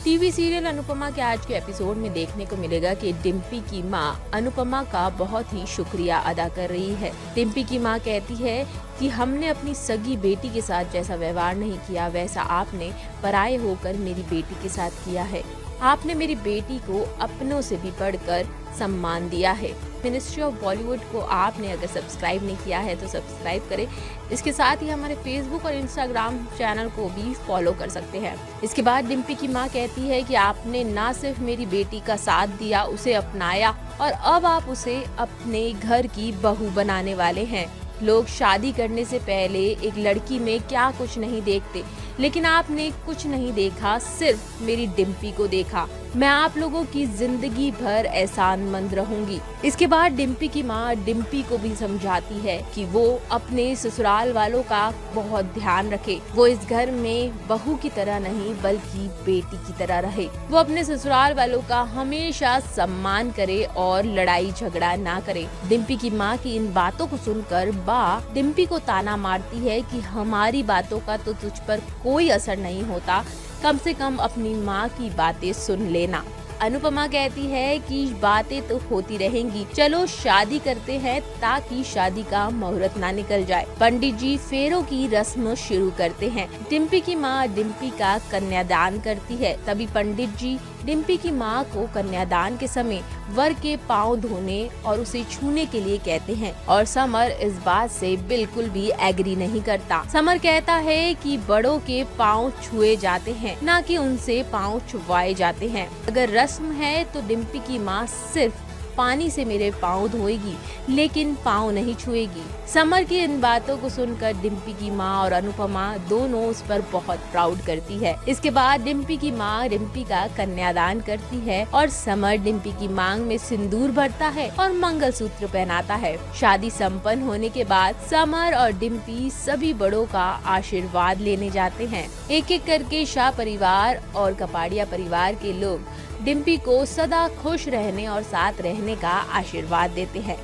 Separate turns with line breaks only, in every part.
TV serial Anupama के आज के एपिसोड में देखने को मिलेगा कि डिम्पी की मां अनुपमा का बहुत ही शुक्रिया अदा कर रही है। डिम्पी की मां कहती है कि हमने अपनी सगी बेटी के साथ जैसा व्यवहार नहीं किया वैसा आपने पराये होकर मेरी बेटी के साथ किया है। आपने मेरी बेटी को अपनों से भी बढ़कर सम्मान दिया है। मिनिस्ट्री ऑफ बॉलीवुड को आपने अगर सब्सक्राइब नहीं किया है तो सब्सक्राइब करें। इसके साथ ही हमारे फेसबुक और इंस्टाग्राम चैनल को भी फॉलो कर सकते हैं। इसके बाद डिम्पी की मां कहती है कि आपने ना सिर्फ मेरी बेटी का साथ दिया, उसे अपनाया और अब आप उसे अपने घर की बहू बनाने वाले हैं। लोग शादी करने से पहले एक लड़की में क्या कुछ नहीं देखते, लेकिन आपने कुछ नहीं देखा, सिर्फ मेरी डिम्पी को देखा। मैं आप लोगों की जिंदगी भर एहसानमंद रहूंगी। इसके बाद डिम्पी की मां डिम्पी को भी समझाती है कि वो अपने ससुराल वालों का बहुत ध्यान रखे। वो इस घर में बहू की तरह नहीं बल्कि बेटी की तरह रहे। वो अपने ससुराल वालों का हमेशा सम्मान करे और लड़ाई झगड़ा ना करे। डिम्पी की मां की इन बातों को सुनकर बा डिम्पी को ताना मारती है कि हमारी बातों का तो तुझ पर कोई असर नहीं होता, कम से कम अपनी माँ की बातें सुन लेना। अनुपमा कहती है कि बातें तो होती रहेंगी, चलो शादी करते हैं ताकि शादी का मुहूर्त ना निकल जाए। पंडित जी फेरों की रस्म शुरू करते हैं। डिम्पी की माँ डिम्पी का कन्यादान करती है। तभी पंडित जी डिम्पी की माँ को कन्यादान के समय वर के पांव धोने और उसे छूने के लिए कहते हैं और समर इस बात से बिल्कुल भी एग्री नहीं करता। समर कहता है कि बड़ों के पांव छुए जाते हैं, ना कि उनसे पांव छुवाए जाते हैं। अगर रस्म है तो डिम्पी की माँ सिर्फ पानी से मेरे पाँव धोएगी लेकिन पाँव नहीं छुएगी। समर की इन बातों को सुनकर डिम्पी की माँ और अनुपमा दोनों उस पर बहुत प्राउड करती है। इसके बाद डिम्पी की माँ डिम्पी का कन्यादान करती है और समर डिम्पी की मांग में सिंदूर भरता है और मंगलसूत्र पहनाता है। शादी संपन्न होने के बाद समर और डिम्पी सभी बड़ों का आशीर्वाद लेने जाते हैं। एक एक करके शाह परिवार और कपाड़िया परिवार के लोग डिम्पी को सदा खुश रहने और साथ रहने का आशीर्वाद देते हैं।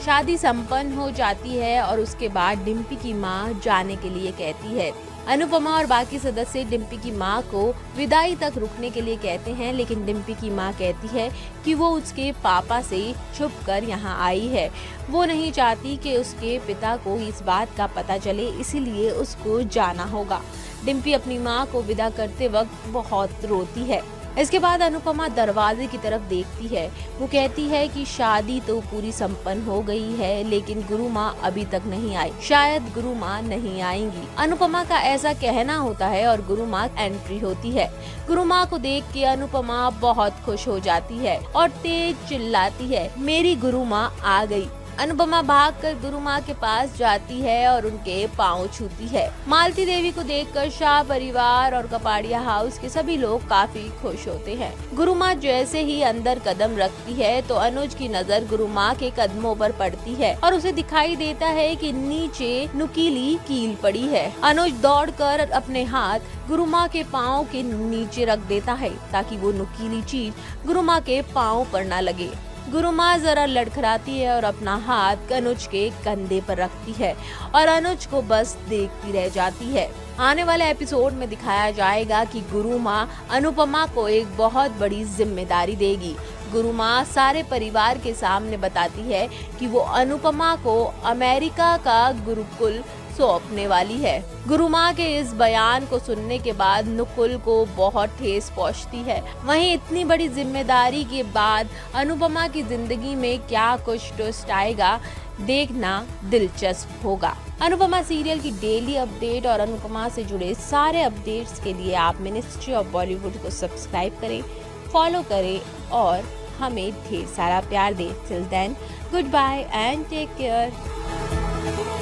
शादी संपन्न हो जाती है और उसके बाद डिम्पी की मां जाने के लिए कहती है। अनुपमा और बाकी सदस्य डिम्पी की मां को विदाई तक रुकने के लिए कहते हैं, लेकिन डिम्पी की मां कहती है कि वो उसके पापा से छुपकर यहाँ आई है। वो नहीं चाहती कि उसके पिता को इस बात का पता चले, इसीलिए उसको जाना होगा। डिम्पी अपनी मां को विदा करते वक्त बहुत रोती है। इसके बाद अनुपमा दरवाजे की तरफ देखती है। वो कहती है कि शादी तो पूरी संपन्न हो गई है लेकिन गुरु माँ अभी तक नहीं आई, शायद गुरु माँ नहीं आएंगी। अनुपमा का ऐसा कहना होता है और गुरु माँ एंट्री होती है। गुरु माँ को देख के अनुपमा बहुत खुश हो जाती है और तेज चिल्लाती है, मेरी गुरु माँ आ गई। अनुपमा भागकर गुरु माँ के पास जाती है और उनके पाँव छूती है। मालती देवी को देखकर शाह परिवार और कपाड़िया हाउस के सभी लोग काफी खुश होते हैं। गुरु माँ जैसे ही अंदर कदम रखती है तो अनुज की नजर गुरु माँ के कदमों पर पड़ती है और उसे दिखाई देता है कि नीचे नुकीली कील पड़ी है। अनुज दौड़कर अपने हाथ गुरु माँ के पाँव के नीचे रख देता है ताकि वो नुकीली चीज गुरु माँ के पाँव पर न लगे। गुरु माँ जरा लड़खड़ाती है और अपना हाथ अनुज के कंधे पर रखती है और अनुज को बस देखती रह जाती है। आने वाले एपिसोड में दिखाया जाएगा कि गुरु माँ अनुपमा को एक बहुत बड़ी जिम्मेदारी देगी। गुरु माँ सारे परिवार के सामने बताती है कि वो अनुपमा को अमेरिका का गुरुकुल सौंपने वाली है। गुरु माँ के इस बयान को सुनने के बाद नुकुल को बहुत ठेस पहुंचती है। वहीं इतनी बड़ी जिम्मेदारी के बाद अनुपमा की जिंदगी में क्या कुछ ट्विस्ट आएगा, देखना दिलचस्प होगा। अनुपमा सीरियल की डेली अपडेट और अनुपमा से जुड़े सारे अपडेट्स के लिए आप मिनिस्ट्री ऑफ बॉलीवुड को सब्सक्राइब करें, फॉलो करें और हमें ढेर सारा प्यार दें। Till then, good bye and take care.